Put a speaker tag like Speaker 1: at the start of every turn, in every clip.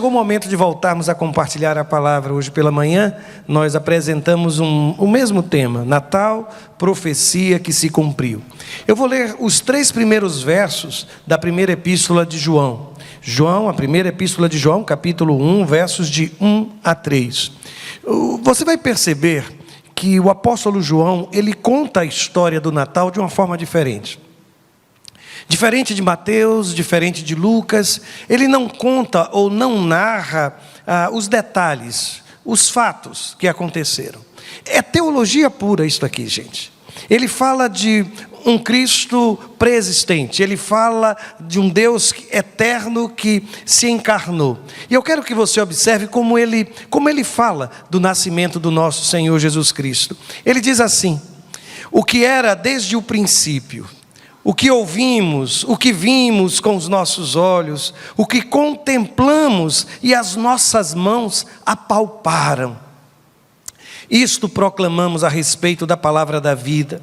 Speaker 1: chegou o momento de voltarmos a compartilhar a palavra. Hoje pela manhã, nós apresentamos o mesmo tema, Natal, profecia que se cumpriu. Eu vou ler os 3 primeiros versos da primeira epístola de João. A primeira epístola de João, capítulo 1, versos de 1 a 3. Você vai perceber que o apóstolo João, ele conta a história do Natal de uma forma diferente. Diferente de Mateus, diferente de Lucas, ele não conta ou não narra os detalhes, os fatos que aconteceram. É teologia pura isso aqui, gente. Ele fala de um Cristo pré-existente, ele fala de um Deus eterno que se encarnou. E eu quero que você observe como ele fala do nascimento do nosso Senhor Jesus Cristo. Ele diz assim: o que era desde o princípio, o que ouvimos, o que vimos com os nossos olhos, o que contemplamos e as nossas mãos apalparam. Isto proclamamos a respeito da palavra da vida.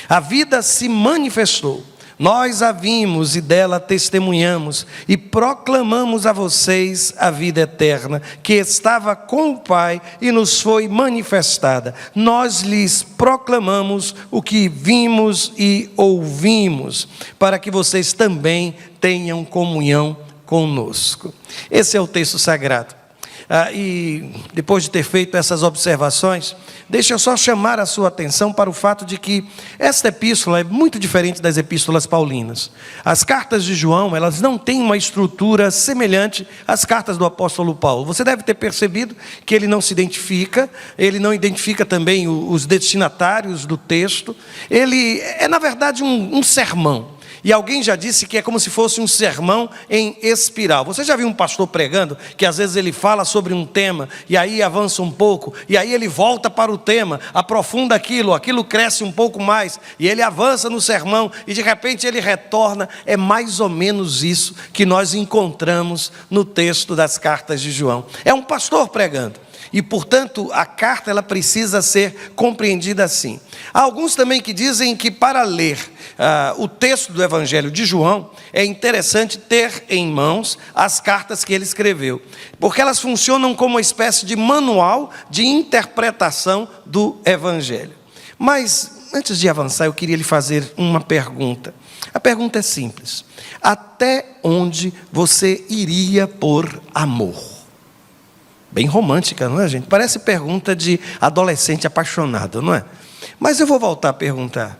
Speaker 1: A vida se manifestou, nós a vimos e dela testemunhamos e proclamamos a vocês a vida eterna, que estava com o Pai e nos foi manifestada. Nós lhes proclamamos o que vimos e ouvimos, para que vocês também tenham comunhão conosco. Esse é o texto sagrado. E depois de ter feito essas observações, deixa eu só chamar a sua atenção para o fato de que esta epístola é muito diferente das epístolas paulinas. As cartas de João, elas não têm uma estrutura semelhante às cartas do apóstolo Paulo. Você deve ter percebido que ele não se identifica, ele não identifica também os destinatários do texto. Ele é, na verdade, um sermão. E alguém já disse que é como se fosse um sermão em espiral. Você já viu um pastor pregando, que às vezes ele fala sobre um tema, e aí avança um pouco, e aí ele volta para o tema, aprofunda aquilo cresce um pouco mais, e ele avança no sermão, e de repente ele retorna. É mais ou menos isso que nós encontramos no texto das cartas de João. É um pastor pregando. E, portanto, a carta ela precisa ser compreendida assim. Há alguns também que dizem que para ler o texto do Evangelho de João, é interessante ter em mãos as cartas que ele escreveu, porque elas funcionam como uma espécie de manual de interpretação do Evangelho. Mas, antes de avançar, eu queria lhe fazer uma pergunta. A pergunta é simples: até onde você iria por amor? Bem romântica, não é, gente? Parece pergunta de adolescente apaixonado, não é? Mas eu vou voltar a perguntar: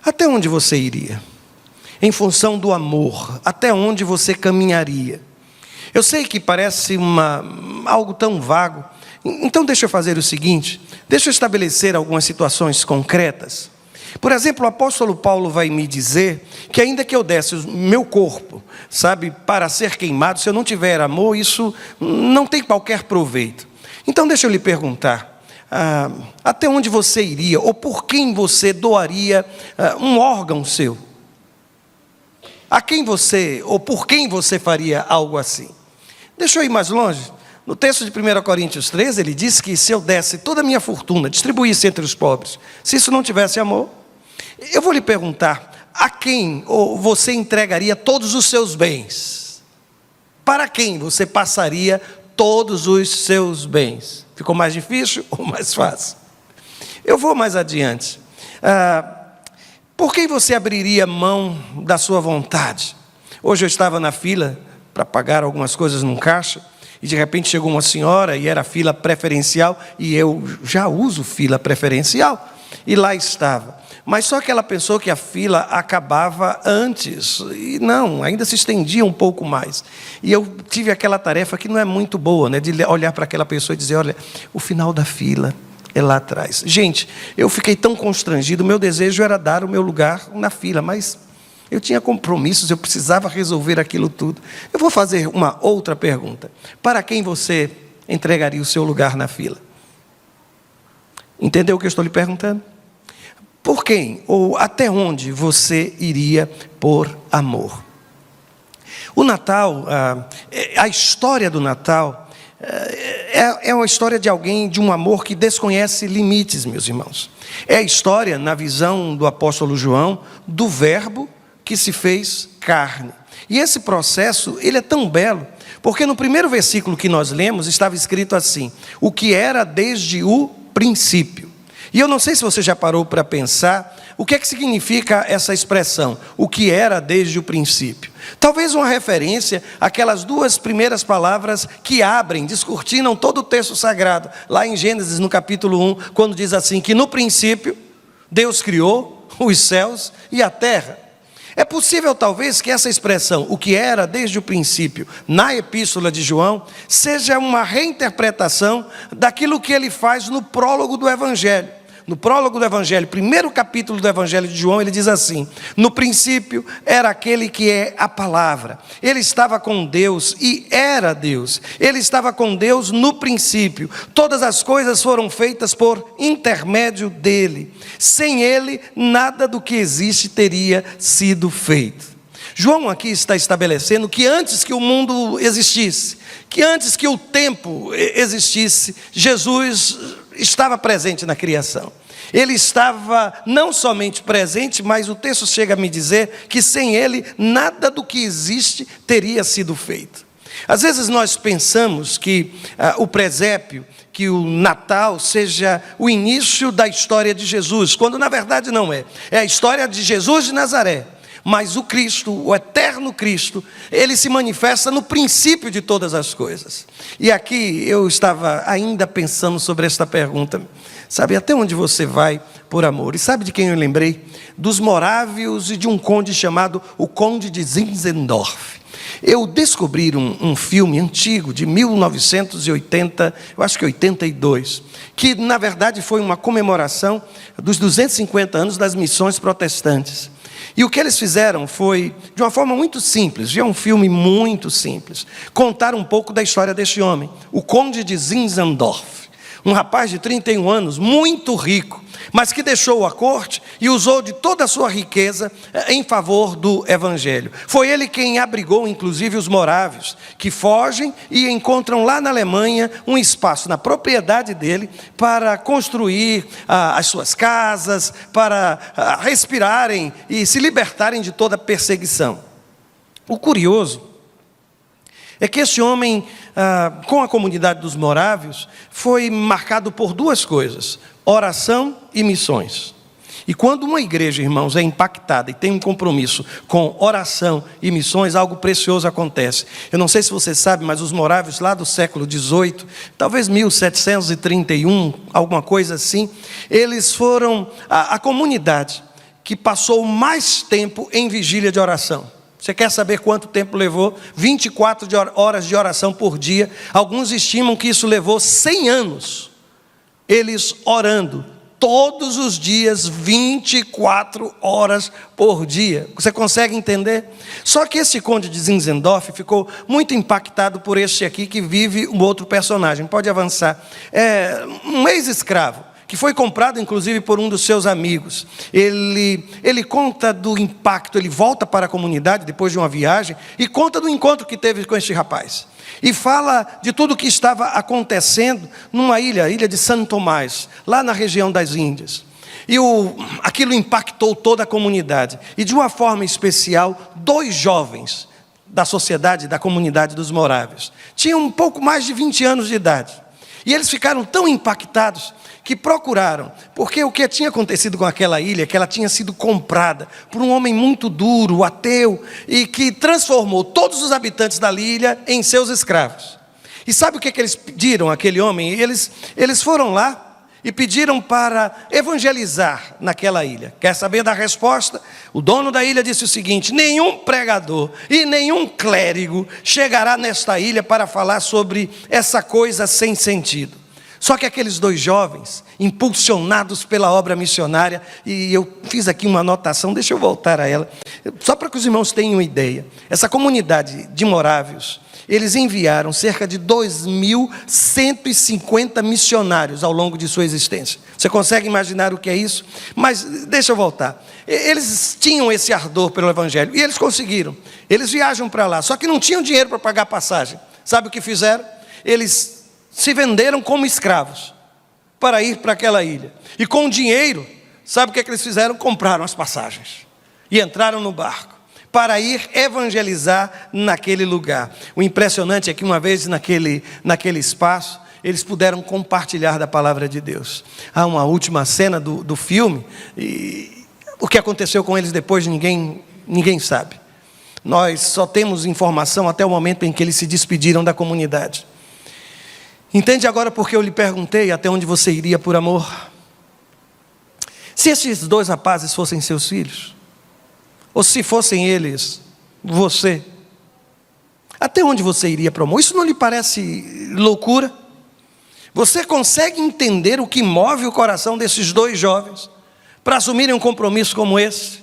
Speaker 1: até onde você iria? Em função do amor, até onde você caminharia? Eu sei que parece algo tão vago. Então deixa eu fazer o seguinte: deixa eu estabelecer algumas situações concretas. Por exemplo, o apóstolo Paulo vai me dizer que ainda que eu desse o meu corpo, para ser queimado, se eu não tiver amor, isso não tem qualquer proveito. Então deixa eu lhe perguntar, até onde você iria, ou por quem você doaria um órgão seu? A quem você, ou por quem você faria algo assim? Deixa eu ir mais longe. No texto de 1 Coríntios 13, ele diz que se eu desse toda a minha fortuna, distribuísse entre os pobres, se isso não tivesse amor, eu vou lhe perguntar: a quem você entregaria todos os seus bens? Para quem você passaria todos os seus bens? Ficou mais difícil ou mais fácil? Eu vou mais adiante. Por quem você abriria mão da sua vontade? Hoje eu estava na fila para pagar algumas coisas num caixa, e de repente chegou uma senhora, e era fila preferencial, e eu já uso fila preferencial, e lá estava. Mas só que ela pensou que a fila acabava antes, e não, ainda se estendia um pouco mais. E eu tive aquela tarefa que não é muito boa, né, de olhar para aquela pessoa e dizer: olha, o final da fila é lá atrás. Gente, eu fiquei tão constrangido, o meu desejo era dar o meu lugar na fila, mas eu tinha compromissos, eu precisava resolver aquilo tudo. Eu vou fazer uma outra pergunta: para quem você entregaria o seu lugar na fila? Entendeu o que eu estou lhe perguntando? Por quem ou até onde você iria por amor? O Natal, a história do Natal, é uma história de alguém, de um amor que desconhece limites, meus irmãos. É a história, na visão do apóstolo João, do Verbo que se fez carne. E esse processo, ele é tão belo, porque no primeiro versículo que nós lemos, estava escrito assim: o que era desde o princípio. E eu não sei se você já parou para pensar, o que é que significa essa expressão, o que era desde o princípio? Talvez uma referência àquelas duas primeiras palavras que abrem, descortinam todo o texto sagrado, lá em Gênesis, no capítulo 1, quando diz assim, que no princípio, Deus criou os céus e a terra. É possível, talvez, que essa expressão, o que era desde o princípio, na epístola de João, seja uma reinterpretação daquilo que ele faz no prólogo do Evangelho. No prólogo do Evangelho, primeiro capítulo do Evangelho de João, ele diz assim: no princípio era aquele que é a palavra. Ele estava com Deus e era Deus. Ele estava com Deus no princípio. Todas as coisas foram feitas por intermédio dele. Sem ele, nada do que existe teria sido feito. João aqui está estabelecendo que antes que o mundo existisse, que antes que o tempo existisse, Jesus estava presente na criação. Ele estava não somente presente, mas o texto chega a me dizer que sem ele, nada do que existe teria sido feito. Às vezes nós pensamos que o presépio, que o Natal seja o início da história de Jesus, quando na verdade não é. É a história de Jesus de Nazaré. Mas o Cristo, o eterno Cristo, ele se manifesta no princípio de todas as coisas. E aqui eu estava ainda pensando sobre esta pergunta. Sabe, até onde você vai por amor? E sabe de quem eu lembrei? Dos morávios e de um conde chamado o Conde de Zinzendorf. Eu descobri um filme antigo, de 1980, eu acho que 82, que na verdade foi uma comemoração dos 250 anos das missões protestantes. E o que eles fizeram foi, de uma forma muito simples, é um filme muito simples, contar um pouco da história deste homem, o Conde de Zinzendorf, um rapaz de 31 anos, muito rico, mas que deixou a corte e usou de toda a sua riqueza em favor do Evangelho. Foi ele quem abrigou, inclusive, os morávios, que fogem e encontram lá na Alemanha um espaço na propriedade dele para construir as suas casas, para respirarem e se libertarem de toda perseguição. O curioso é que esse homem, com a comunidade dos morávios, foi marcado por duas coisas: oração e missões. E quando uma igreja, irmãos, é impactada e tem um compromisso com oração e missões, algo precioso acontece. Eu não sei se você sabe, mas os morávios lá do século XVIII, talvez 1731, alguma coisa assim, eles foram a comunidade que passou mais tempo em vigília de oração. Você quer saber quanto tempo levou? 24 horas de oração por dia. Alguns estimam que isso levou 100 anos. Eles orando todos os dias, 24 horas por dia. Você consegue entender? Só que esse conde de Zinzendorf ficou muito impactado por este aqui que vive um outro personagem. Pode avançar. É um ex-escravo, que foi comprado inclusive por um dos seus amigos. Ele conta do impacto, ele volta para a comunidade depois de uma viagem e conta do encontro que teve com este rapaz. E fala de tudo o que estava acontecendo numa ilha, a ilha de Santo Tomás, lá na região das Índias. E aquilo impactou toda a comunidade. E de uma forma especial, 2 jovens da sociedade, da comunidade dos morávios, tinham um pouco mais de 20 anos de idade. E eles ficaram tão impactados que procuraram, porque o que tinha acontecido com aquela ilha, que ela tinha sido comprada por um homem muito duro, ateu, e que transformou todos os habitantes da ilha em seus escravos. E sabe o que eles pediram àquele homem? Eles foram lá e pediram para evangelizar naquela ilha. Quer saber da resposta? O dono da ilha disse o seguinte: nenhum pregador e nenhum clérigo chegará nesta ilha para falar sobre essa coisa sem sentido. Só que aqueles 2 jovens, impulsionados pela obra missionária, e eu fiz aqui uma anotação, deixa eu voltar a ela, só para que os irmãos tenham ideia. Essa comunidade de morávios, eles enviaram cerca de 2.150 missionários ao longo de sua existência. Você consegue imaginar o que é isso? Mas deixa eu voltar. Eles tinham esse ardor pelo Evangelho, e eles conseguiram. Eles viajam para lá, só que não tinham dinheiro para pagar passagem. Sabe o que fizeram? Eles se venderam como escravos para ir para aquela ilha. E com o dinheiro, sabe o que eles fizeram? Compraram as passagens. E entraram no barco. para ir evangelizar naquele lugar. O impressionante é que uma vez naquele espaço, eles puderam compartilhar da palavra de Deus. Há uma última cena do filme, e o que aconteceu com eles depois ninguém sabe. Nós só temos informação até o momento em que eles se despediram da comunidade. Entende agora porque eu lhe perguntei até onde você iria por amor? Se esses dois rapazes fossem seus filhos, ou se fossem eles, você, até onde você iria por amor? Isso não lhe parece loucura? Você consegue entender o que move o coração desses dois jovens para assumirem um compromisso como esse?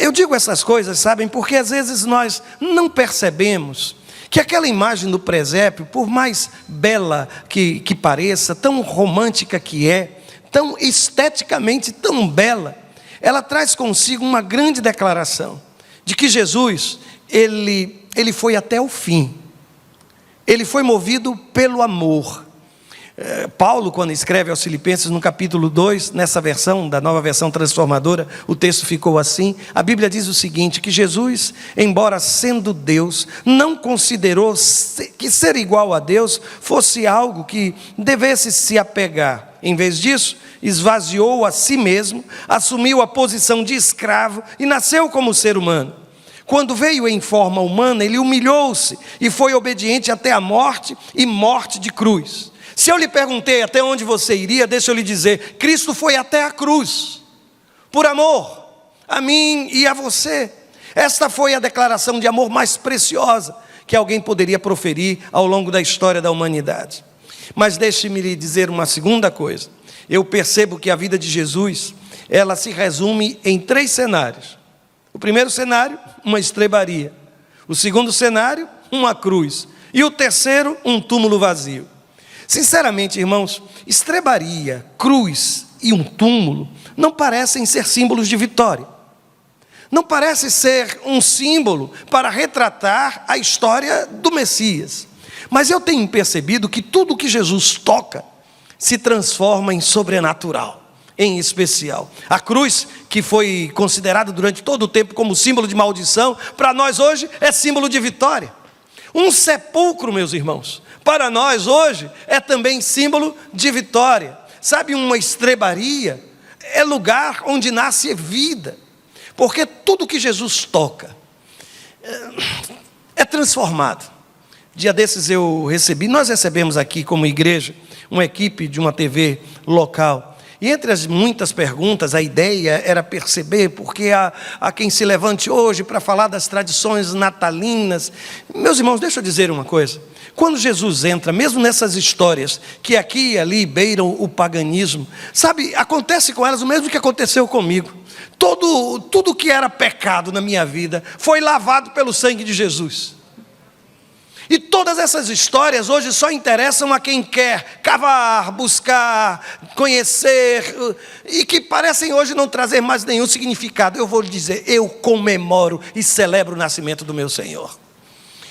Speaker 1: Eu digo essas coisas, sabem, porque às vezes nós não percebemos que aquela imagem do presépio, por mais bela que pareça, tão romântica que é, tão esteticamente tão bela, ela traz consigo uma grande declaração de que Jesus, ele foi até o fim. Ele foi movido pelo amor. Paulo, quando escreve aos Filipenses, no capítulo 2, nessa versão, da nova versão transformadora, o texto ficou assim. A Bíblia diz o seguinte, que Jesus, embora sendo Deus, não considerou que ser igual a Deus fosse algo que devesse se apegar. Em vez disso, esvaziou a si mesmo, assumiu a posição de escravo e nasceu como ser humano. Quando veio em forma humana, ele humilhou-se e foi obediente até a morte e morte de cruz. Se eu lhe perguntei até onde você iria, deixa eu lhe dizer, Cristo foi até a cruz, por amor a mim e a você. Esta foi a declaração de amor mais preciosa que alguém poderia proferir ao longo da história da humanidade. Mas deixe-me lhe dizer uma segunda coisa. Eu percebo que a vida de Jesus, ela se resume em 3 cenários. O primeiro cenário, uma estrebaria. O segundo cenário, uma cruz. E o terceiro, um túmulo vazio. Sinceramente, irmãos, estrebaria, cruz e um túmulo não parecem ser símbolos de vitória. Não parece ser um símbolo para retratar a história do Messias. Mas eu tenho percebido que tudo que Jesus toca se transforma em sobrenatural, em especial. A cruz, que foi considerada durante todo o tempo como símbolo de maldição, para nós hoje é símbolo de vitória. Um sepulcro, meus irmãos, para nós hoje é também símbolo de vitória. Sabe, uma estrebaria é lugar onde nasce vida, porque tudo que Jesus toca é transformado. Dia desses nós recebemos aqui como igreja, uma equipe de uma TV local. E entre as muitas perguntas, a ideia era perceber, porque há quem se levante hoje para falar das tradições natalinas. Meus irmãos, deixa eu dizer uma coisa. Quando Jesus entra, mesmo nessas histórias que aqui e ali beiram o paganismo, sabe, acontece com elas o mesmo que aconteceu comigo. Tudo que era pecado na minha vida foi lavado pelo sangue de Jesus. E todas essas histórias hoje só interessam a quem quer cavar, buscar, conhecer, e que parecem hoje não trazer mais nenhum significado. Eu vou lhe dizer, eu comemoro e celebro o nascimento do meu Senhor.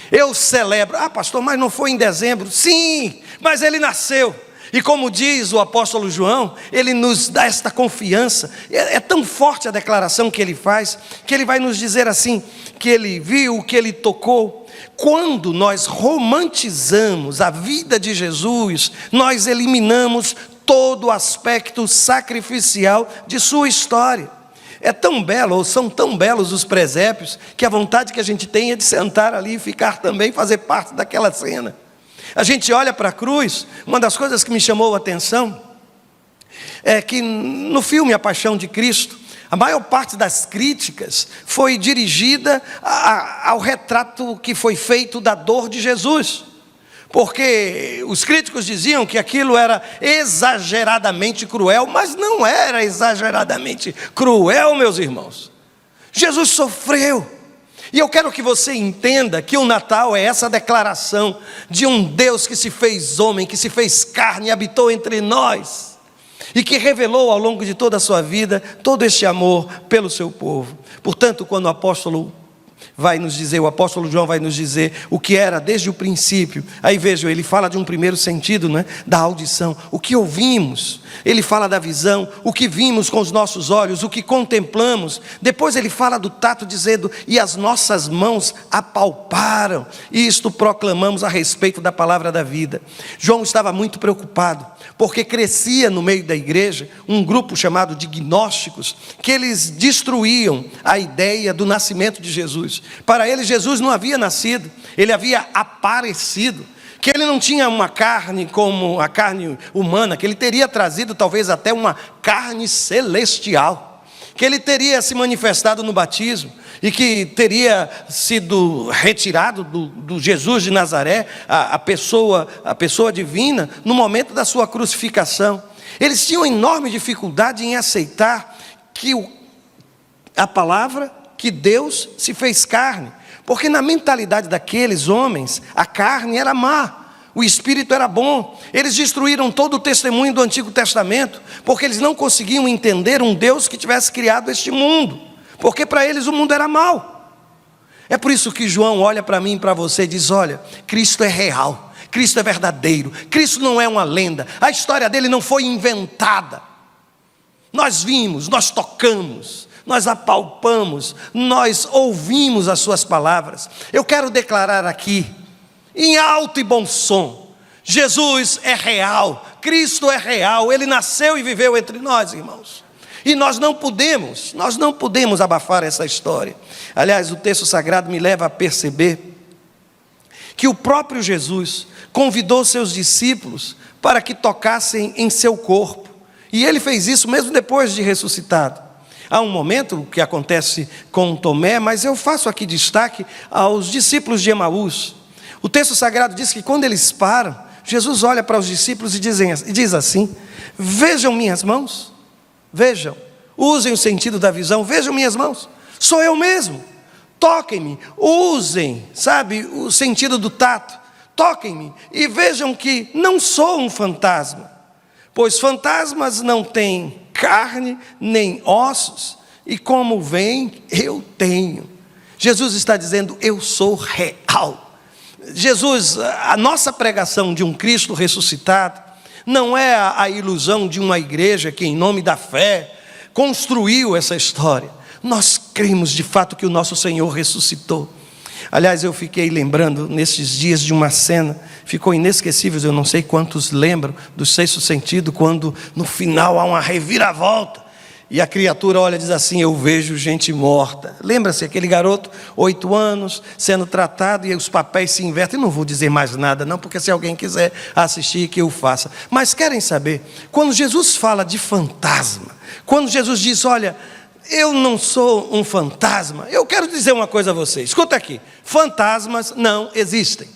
Speaker 1: Eu celebro, pastor, mas não foi em dezembro? Sim, mas ele nasceu. E como diz o apóstolo João, ele nos dá esta confiança. É tão forte a declaração que ele faz, que ele vai nos dizer assim, que ele viu, que ele tocou. Quando nós romantizamos a vida de Jesus, nós eliminamos todo o aspecto sacrificial de sua história. É tão belo, ou são tão belos os presépios, que a vontade que a gente tem é de sentar ali e ficar também, fazer parte daquela cena. A gente olha para a cruz, uma das coisas que me chamou a atenção é que no filme A Paixão de Cristo, a maior parte das críticas foi dirigida ao retrato que foi feito da dor de Jesus. Porque os críticos diziam que aquilo era exageradamente cruel, mas não era exageradamente cruel, meus irmãos. Jesus sofreu. E eu quero que você entenda que o Natal é essa declaração de um Deus que se fez homem, que se fez carne e habitou entre nós. E que revelou ao longo de toda a sua vida todo este amor pelo seu povo. Portanto, quando o apóstolo vai nos dizer, o apóstolo João vai nos dizer o que era desde o princípio. Aí vejam, ele fala de um primeiro sentido, né, da audição, o que ouvimos. Ele fala da visão, o que vimos com os nossos olhos, o que contemplamos. Depois ele fala do tato, dizendo, e as nossas mãos apalparam. E isto proclamamos a respeito da palavra da vida. João estava muito preocupado, porque crescia no meio da igreja um grupo chamado de gnósticos, que eles destruíam a ideia do nascimento de Jesus. Para eles, Jesus não havia nascido, ele havia aparecido, que ele não tinha uma carne como a carne humana, que ele teria trazido talvez até uma carne celestial, que ele teria se manifestado no batismo, e que teria sido retirado do Jesus de Nazaré, a pessoa divina, no momento da sua crucificação. Eles tinham enorme dificuldade em aceitar que a palavra, que Deus se fez carne, porque na mentalidade daqueles homens, a carne era má, o espírito era bom. Eles destruíram todo o testemunho do Antigo Testamento, porque eles não conseguiam entender um Deus que tivesse criado este mundo, porque para eles o mundo era mau. É por isso que João olha para mim e para você e diz, olha, Cristo é real, Cristo é verdadeiro, Cristo não é uma lenda, a história dele não foi inventada. Nós vimos, nós tocamos, nós apalpamos, nós ouvimos as suas palavras. Eu quero declarar aqui, em alto e bom som, Jesus é real, Cristo é real, Ele nasceu e viveu entre nós, irmãos. E nós não podemos abafar essa história. Aliás, o texto sagrado me leva a perceber que o próprio Jesus convidou seus discípulos para que tocassem em seu corpo. E ele fez isso mesmo depois de ressuscitado. Há um momento que acontece com Tomé, mas eu faço aqui destaque aos discípulos de Emaús. O texto sagrado diz que quando eles param, Jesus olha para os discípulos e diz assim, vejam minhas mãos, vejam, usem o sentido da visão, vejam minhas mãos, sou eu mesmo, toquem-me, usem, sabe, o sentido do tato, toquem-me e vejam que não sou um fantasma, pois fantasmas não têm carne nem ossos, e como vem, eu tenho. Jesus está dizendo, eu sou real. Jesus, a nossa pregação de um Cristo ressuscitado, não é a ilusão de uma igreja que em nome da fé construiu essa história. Nós cremos de fato que o nosso Senhor ressuscitou. Aliás, eu fiquei lembrando nesses dias de uma cena, ficou inesquecível, eu não sei quantos lembram do Sexto Sentido, quando no final há uma reviravolta, e a criatura olha e diz assim, eu vejo gente morta. Lembra-se aquele garoto, 8 anos, sendo tratado, e os papéis se invertem. Não vou dizer mais nada não, porque se alguém quiser assistir, que eu faça. Mas querem saber, quando Jesus fala de fantasma, quando Jesus diz, olha, eu não sou um fantasma, eu quero dizer uma coisa a você, escuta aqui, fantasmas não existem.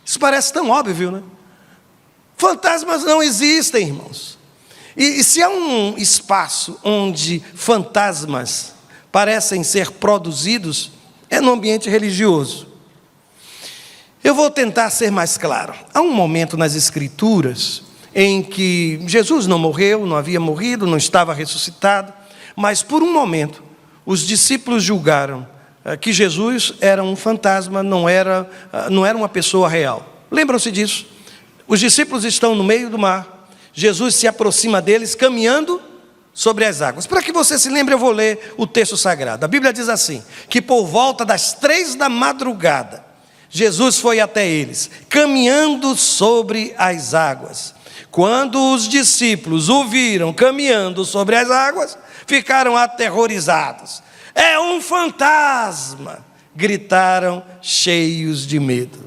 Speaker 1: Isso parece tão óbvio, né? Fantasmas não existem, irmãos. E se há um espaço onde fantasmas parecem ser produzidos, é no ambiente religioso. Eu vou tentar ser mais claro. Há um momento nas Escrituras em que Jesus não morreu, não havia morrido, não estava ressuscitado, mas por um momento os discípulos julgaram que Jesus era um fantasma, não era uma pessoa real. Lembram-se disso? Os discípulos estão no meio do mar, Jesus se aproxima deles caminhando sobre as águas. Para que você se lembre, eu vou ler o texto sagrado. A Bíblia diz assim, que por volta das 3 da madrugada, Jesus foi até eles, caminhando sobre as águas. Quando os discípulos o viram caminhando sobre as águas, ficaram aterrorizados. É um fantasma! Gritaram cheios de medo.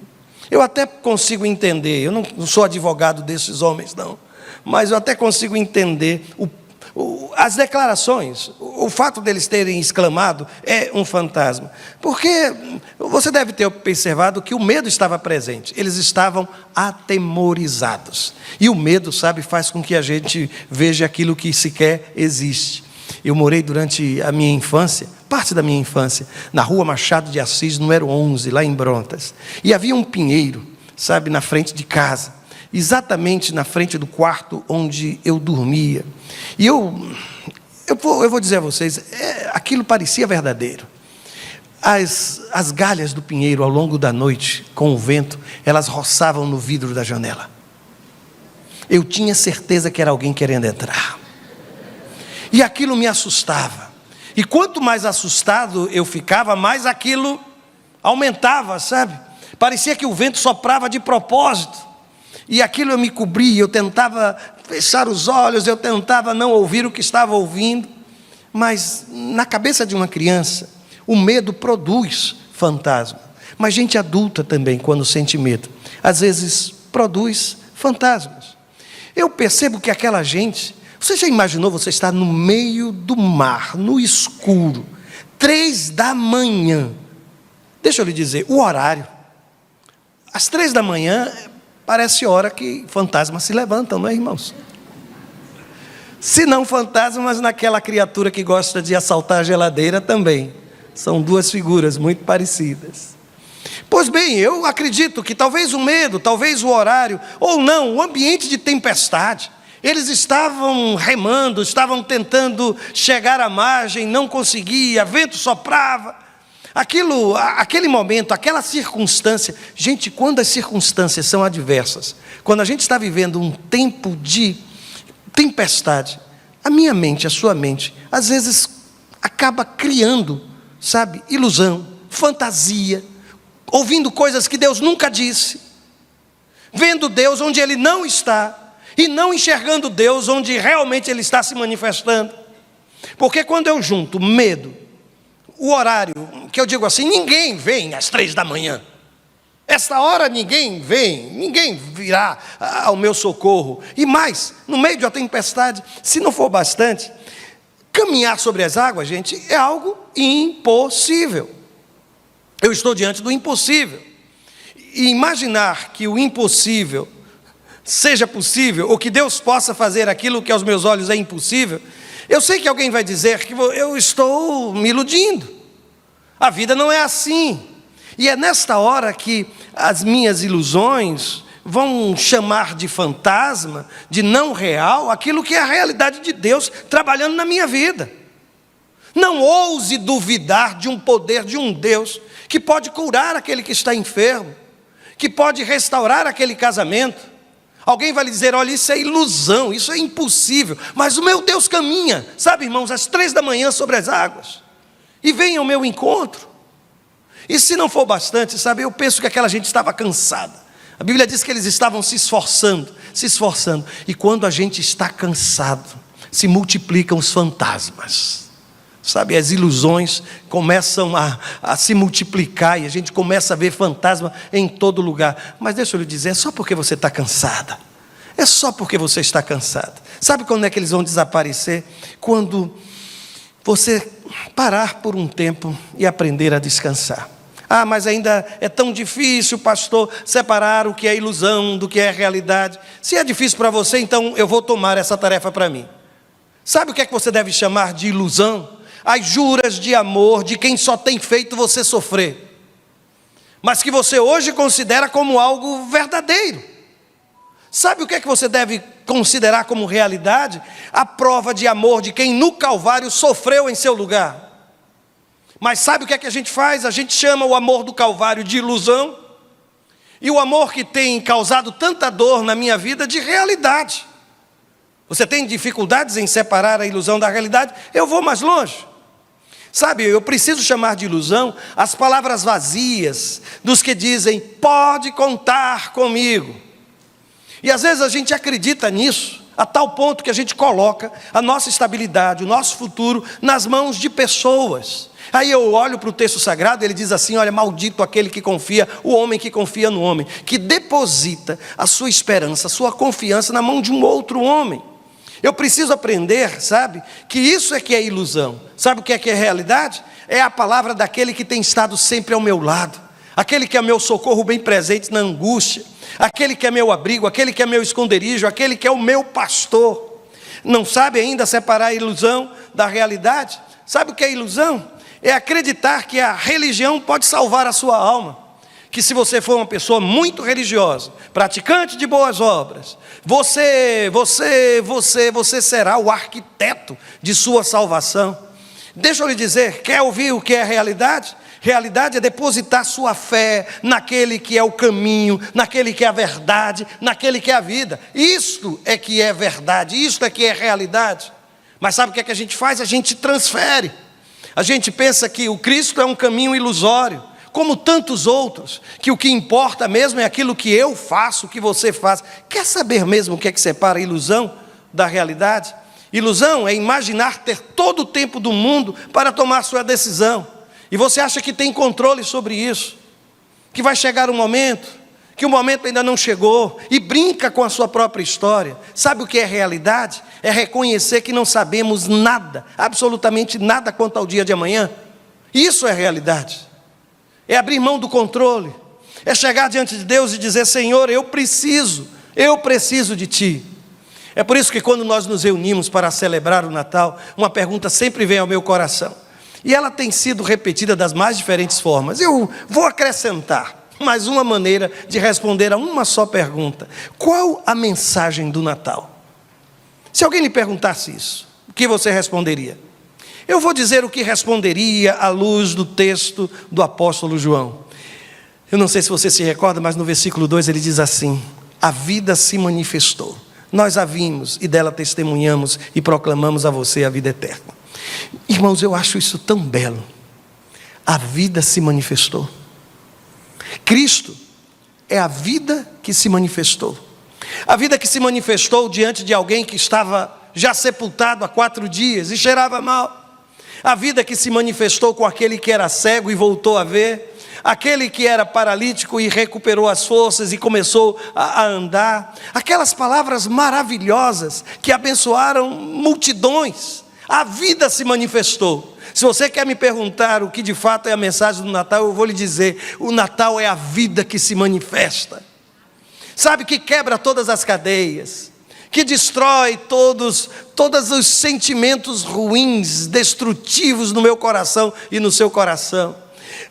Speaker 1: Eu até consigo entender, eu não sou advogado desses homens não, mas eu até consigo entender as declarações, o fato deles terem exclamado, é um fantasma. Porque você deve ter observado que o medo estava presente, eles estavam atemorizados. E o medo, sabe, faz com que a gente veja aquilo que sequer existe. Eu morei durante a minha infância, parte da minha infância, na rua Machado de Assis, número 11, lá em Brontas. E havia um pinheiro, sabe, na frente de casa, exatamente na frente do quarto onde eu dormia. E eu vou dizer a vocês, aquilo parecia verdadeiro. As galhas do pinheiro, ao longo da noite, com o vento, elas roçavam no vidro da janela. Eu tinha certeza que era alguém querendo entrar. E aquilo me assustava. E quanto mais assustado eu ficava, mais aquilo aumentava, sabe? Parecia que o vento soprava de propósito. E aquilo eu me cobria, eu tentava fechar os olhos, eu tentava não ouvir o que estava ouvindo. Mas na cabeça de uma criança, o medo produz fantasma. Mas gente adulta também, quando sente medo, às vezes produz fantasmas. Eu percebo que aquela gente... Você já imaginou você estar no meio do mar, no escuro, 3 da manhã? Deixa eu lhe dizer, o horário. Às 3 da manhã, parece hora que fantasmas se levantam, não é, irmãos? Se não fantasmas, naquela criatura que gosta de assaltar a geladeira também. São 2 figuras muito parecidas. Pois bem, eu acredito que talvez o medo, talvez o horário, ou não, o ambiente de tempestade. Eles estavam remando, estavam tentando chegar à margem, não conseguia, vento soprava. Aquele momento, aquela circunstância. Gente, quando as circunstâncias são adversas, quando a gente está vivendo um tempo de tempestade, a minha mente, a sua mente, às vezes acaba criando, sabe, ilusão, fantasia, ouvindo coisas que Deus nunca disse, vendo Deus onde Ele não está, e não enxergando Deus onde realmente Ele está se manifestando. Porque quando eu junto medo, o horário, que eu digo assim, ninguém vem às 3 da manhã. Esta hora ninguém vem, ninguém virá ao meu socorro. E mais, no meio de uma tempestade, se não for bastante, caminhar sobre as águas, gente, é algo impossível. Eu estou diante do impossível. E imaginar que o impossível seja possível, ou que Deus possa fazer aquilo que aos meus olhos é impossível, eu sei que alguém vai dizer que eu estou me iludindo. A vida não é assim. E é nesta hora que as minhas ilusões vão chamar de fantasma, de não real, aquilo que é a realidade de Deus trabalhando na minha vida. Não ouse duvidar de um poder de um Deus que pode curar aquele que está enfermo, que pode restaurar aquele casamento. Alguém vai lhe dizer, olha, isso é ilusão, isso é impossível, mas o meu Deus caminha, sabe, irmãos, às 3 da manhã sobre as águas, e vem ao meu encontro. E se não for bastante, sabe, eu penso que aquela gente estava cansada. A Bíblia diz que eles estavam se esforçando, e quando a gente está cansado, se multiplicam os fantasmas. Sabe, as ilusões começam a se multiplicar e a gente começa a ver fantasma em todo lugar. Mas deixa eu lhe dizer, é só porque você está cansada. É só porque você está cansada. Sabe quando é que eles vão desaparecer? Quando você parar por um tempo e aprender a descansar. Ah, mas ainda é tão difícil, pastor, separar o que é ilusão do que é realidade. Se é difícil para você, então eu vou tomar essa tarefa para mim. Sabe o que é que você deve chamar de ilusão? As juras de amor de quem só tem feito você sofrer, mas que você hoje considera como algo verdadeiro. Sabe o que é que você deve considerar como realidade? A prova de amor de quem no Calvário sofreu em seu lugar. Mas sabe o que é que a gente faz? A gente chama o amor do Calvário de ilusão, e o amor que tem causado tanta dor na minha vida de realidade. Você tem dificuldades em separar a ilusão da realidade? Eu vou mais longe. Sabe, eu preciso chamar de ilusão as palavras vazias dos que dizem, pode contar comigo. E às vezes a gente acredita nisso, a tal ponto que a gente coloca a nossa estabilidade, o nosso futuro nas mãos de pessoas. Aí eu olho para o texto sagrado, ele diz assim, olha, maldito aquele que confia, o homem que confia no homem, que deposita a sua esperança, a sua confiança na mão de um outro homem. Eu preciso aprender, sabe, que isso é que é ilusão. Sabe o que é realidade? É a palavra daquele que tem estado sempre ao meu lado, aquele que é meu socorro bem presente na angústia, aquele que é meu abrigo, aquele que é meu esconderijo, aquele que é o meu pastor. Não sabe ainda separar a ilusão da realidade? Sabe o que é ilusão? É acreditar que a religião pode salvar a sua alma. Que se você for uma pessoa muito religiosa, praticante de boas obras, você será o arquiteto de sua salvação. Deixa eu lhe dizer, quer ouvir o que é realidade? Realidade é depositar sua fé naquele que é o caminho, naquele que é a verdade, naquele que é a vida. Isto é que é verdade, isto é que é realidade. Mas sabe o que é que a gente faz? A gente transfere. A gente pensa que o Cristo é um caminho ilusório, como tantos outros, que o que importa mesmo é aquilo que eu faço, o que você faz. Quer saber mesmo o que é que separa a ilusão da realidade? Ilusão é imaginar ter todo o tempo do mundo para tomar sua decisão. E você acha que tem controle sobre isso, que vai chegar um momento, que o momento ainda não chegou, e brinca com a sua própria história. Sabe o que é realidade? É reconhecer que não sabemos nada, absolutamente nada quanto ao dia de amanhã. Isso é realidade. É abrir mão do controle, é chegar diante de Deus e dizer: Senhor, eu preciso de Ti. É por isso que quando nós nos reunimos para celebrar o Natal, uma pergunta sempre vem ao meu coração. E ela tem sido repetida das mais diferentes formas. Eu vou acrescentar mais uma maneira de responder a uma só pergunta: qual a mensagem do Natal? Se alguém lhe perguntasse isso, o que você responderia? Eu vou dizer o que responderia à luz do texto do apóstolo João. Eu não sei se você se recorda, mas no versículo 2 ele diz assim: a vida se manifestou, nós a vimos e dela testemunhamos e proclamamos a você a vida eterna. Irmãos, eu acho isso tão belo. A vida se manifestou. Cristo é a vida que se manifestou. A vida que se manifestou diante de alguém que estava já sepultado há 4 dias e cheirava mal. A vida que se manifestou com aquele que era cego e voltou a ver. Aquele que era paralítico e recuperou as forças e começou a andar. Aquelas palavras maravilhosas que abençoaram multidões. A vida se manifestou. Se você quer me perguntar o que de fato é a mensagem do Natal, eu vou lhe dizer: o Natal é a vida que se manifesta. Sabe, que quebra todas as cadeias, que destrói todos os sentimentos ruins, destrutivos no meu coração e no seu coração.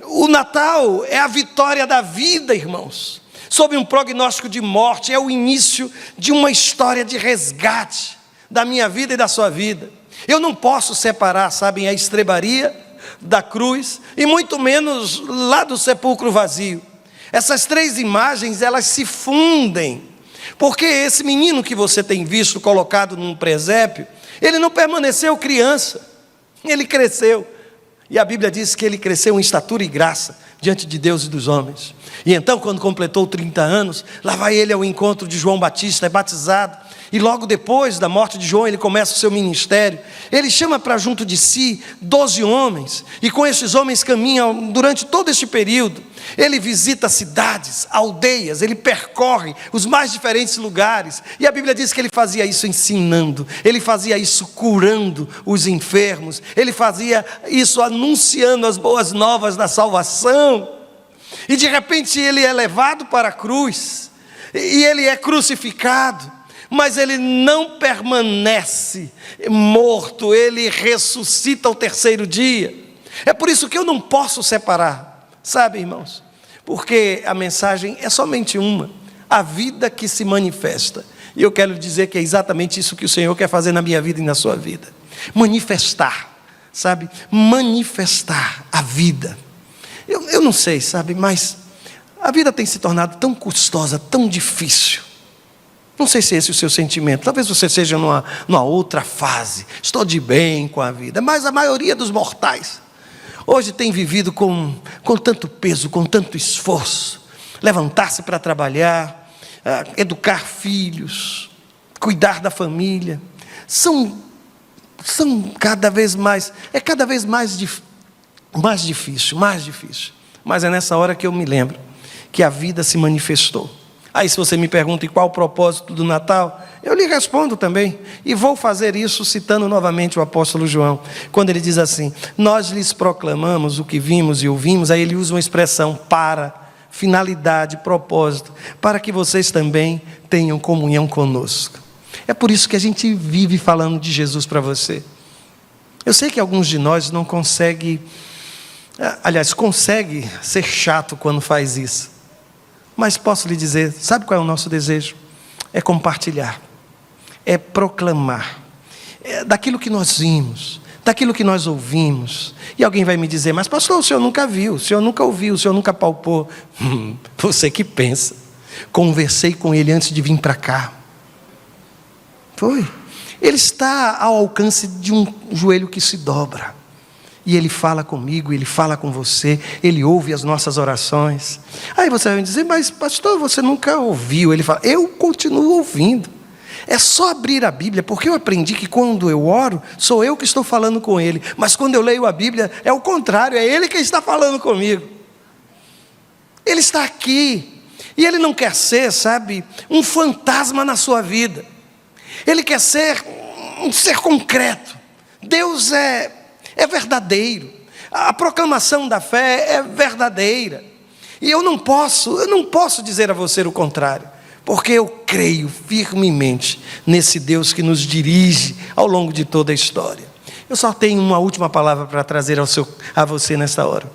Speaker 1: O Natal é a vitória da vida, irmãos, sob um prognóstico de morte. É o início de uma história de resgate da minha vida e da sua vida. Eu não posso separar, sabem, a estrebaria da cruz, e muito menos lá do sepulcro vazio. Essas 3 imagens, elas se fundem, porque esse menino que você tem visto colocado num presépio, ele não permaneceu criança, ele cresceu. E a Bíblia diz que ele cresceu em estatura e graça diante de Deus e dos homens. E então, quando completou 30 anos, lá vai ele ao encontro de João Batista, é batizado. E logo depois da morte de João, ele começa o seu ministério. Ele chama para junto de si 12 homens. E com esses homens caminha durante todo este período. Ele visita cidades, aldeias, ele percorre os mais diferentes lugares. E a Bíblia diz que ele fazia isso ensinando. Ele fazia isso curando os enfermos. Ele fazia isso anunciando as boas novas da salvação. E de repente ele é levado para a cruz. E ele é crucificado. Mas ele não permanece morto, ele ressuscita ao 3º dia. É por isso que eu não posso separar, sabe, irmãos? Porque a mensagem é somente uma: a vida que se manifesta. E eu quero dizer que é exatamente isso que o Senhor quer fazer na minha vida e na sua vida. Manifestar, sabe? Manifestar a vida. Eu não sei, sabe, mas a vida tem se tornado tão custosa, tão difícil. Não sei se esse é o seu sentimento. Talvez você seja numa outra fase. Estou de bem com a vida. Mas a maioria dos mortais hoje tem vivido com tanto peso, com tanto esforço. Levantar-se para trabalhar, educar filhos, cuidar da família. São cada vez mais, mais difícil. Mas é nessa hora que eu me lembro que a vida se manifestou. Aí se você me pergunta: e qual o propósito do Natal? Eu lhe respondo também, e vou fazer isso citando novamente o apóstolo João, quando ele diz assim: nós lhes proclamamos o que vimos e ouvimos. Aí ele usa uma expressão: para, finalidade, propósito, para que vocês também tenham comunhão conosco. É por isso que a gente vive falando de Jesus para você. Eu sei que alguns de nós não consegue ser chato quando faz isso. Mas posso lhe dizer, sabe qual é o nosso desejo? É compartilhar, é proclamar, daquilo que nós vimos, daquilo que nós ouvimos. E alguém vai me dizer: mas pastor, o senhor nunca viu, o senhor nunca ouviu, o senhor nunca palpou. Você que pensa. Conversei com ele antes de vir para cá. Foi. Ele está ao alcance de um joelho que se dobra. E ele fala comigo, ele fala com você, ele ouve as nossas orações. Aí você vai me dizer: mas pastor, você nunca ouviu. Ele fala: eu continuo ouvindo. É só abrir a Bíblia, porque eu aprendi que quando eu oro, sou eu que estou falando com ele. Mas quando eu leio a Bíblia, é o contrário, é ele que está falando comigo. Ele está aqui. E ele não quer ser, sabe, um fantasma na sua vida. Ele quer ser um ser concreto. Deus é verdadeiro. A proclamação da fé é verdadeira. E eu não posso dizer a você o contrário, porque eu creio firmemente nesse Deus que nos dirige ao longo de toda a história. Eu só tenho uma última palavra para trazer a você nesta hora.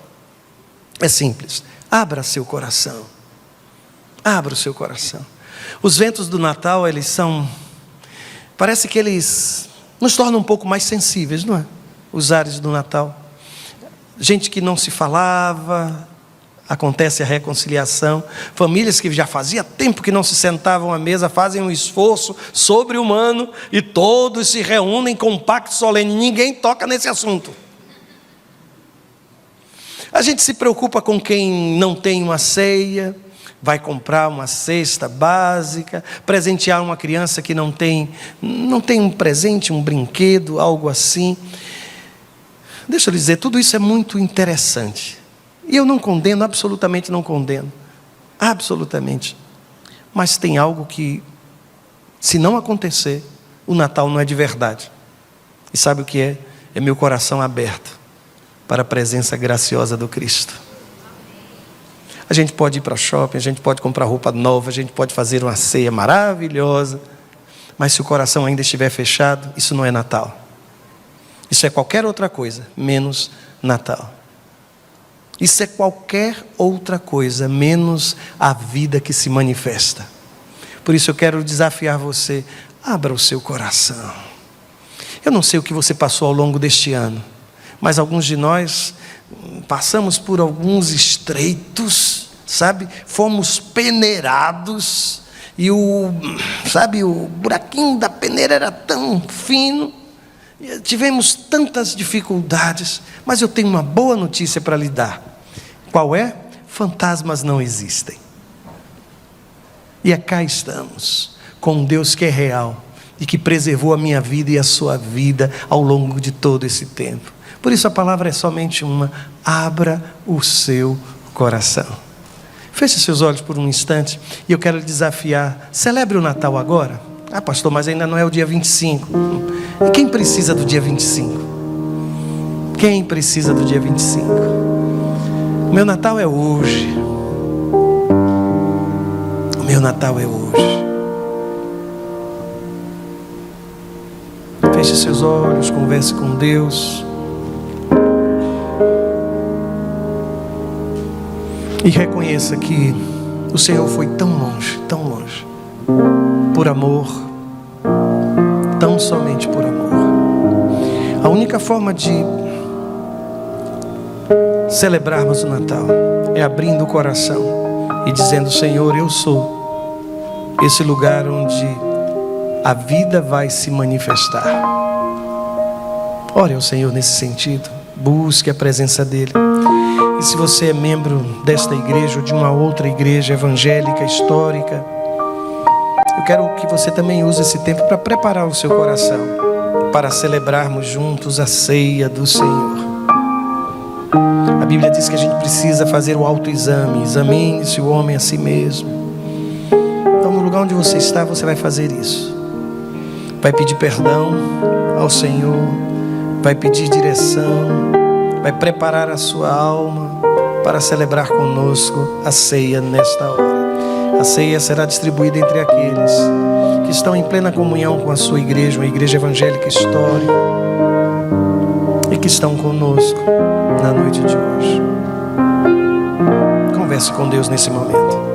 Speaker 1: É simples: abra seu coração. Abra o seu coração. Os ventos do Natal, parece que eles nos tornam um pouco mais sensíveis, não é? Os ares do Natal. Gente que não se falava, acontece a reconciliação. Famílias que já fazia tempo que não se sentavam à mesa, fazem um esforço sobre-humano e todos se reúnem com um pacto solene. Ninguém toca nesse assunto. A gente se preocupa com quem não tem uma ceia, vai comprar uma cesta básica, presentear uma criança que não tem um presente, um brinquedo, algo assim. Deixa eu lhe dizer, tudo isso é muito interessante. E eu não condeno, absolutamente não condeno. Absolutamente. Mas tem algo que, se não acontecer, o Natal não é de verdade. E sabe o que é? É meu coração aberto para a presença graciosa do Cristo. A gente pode ir para o shopping, a gente pode comprar roupa nova, a gente pode fazer uma ceia maravilhosa, mas se o coração ainda estiver fechado, isso não é Natal. Isso é qualquer outra coisa, menos Natal. Isso é qualquer outra coisa, menos a vida que se manifesta. Por isso eu quero desafiar você: abra o seu coração. Eu não sei o que você passou ao longo deste ano, mas alguns de nós passamos por alguns estreitos, sabe? Fomos peneirados e o buraquinho da peneira era tão fino. Tivemos tantas dificuldades, mas eu tenho uma boa notícia para lhe dar. Qual é? Fantasmas não existem. E cá estamos, com um Deus que é real e que preservou a minha vida e a sua vida ao longo de todo esse tempo. Por isso a palavra é somente uma: abra o seu coração. Feche seus olhos por um instante e eu quero lhe desafiar: celebre o Natal agora. Ah, pastor, mas ainda não é o dia 25. E quem precisa do dia 25? Quem precisa do dia 25? O meu Natal é hoje. O meu Natal é hoje. Feche seus olhos, converse com Deus. E reconheça que o Senhor foi tão longe, por amor, tão somente por amor. A única forma de celebrarmos o Natal é abrindo o coração e dizendo: Senhor, eu sou esse lugar onde a vida vai se manifestar. Ore ao Senhor nesse sentido, busque a presença dEle. E se você é membro desta igreja ou de uma outra igreja evangélica, histórica, eu quero que você também use esse tempo para preparar o seu coração para celebrarmos juntos a ceia do Senhor. A Bíblia diz que a gente precisa fazer o autoexame. Examine-se o homem a si mesmo. Então, no lugar onde você está, você vai fazer isso. Vai pedir perdão ao Senhor, vai pedir direção, vai preparar a sua alma para celebrar conosco a ceia nesta hora. A ceia será distribuída entre aqueles que estão em plena comunhão com a sua igreja, uma igreja evangélica histórica, e que estão conosco na noite de hoje. Converse com Deus nesse momento.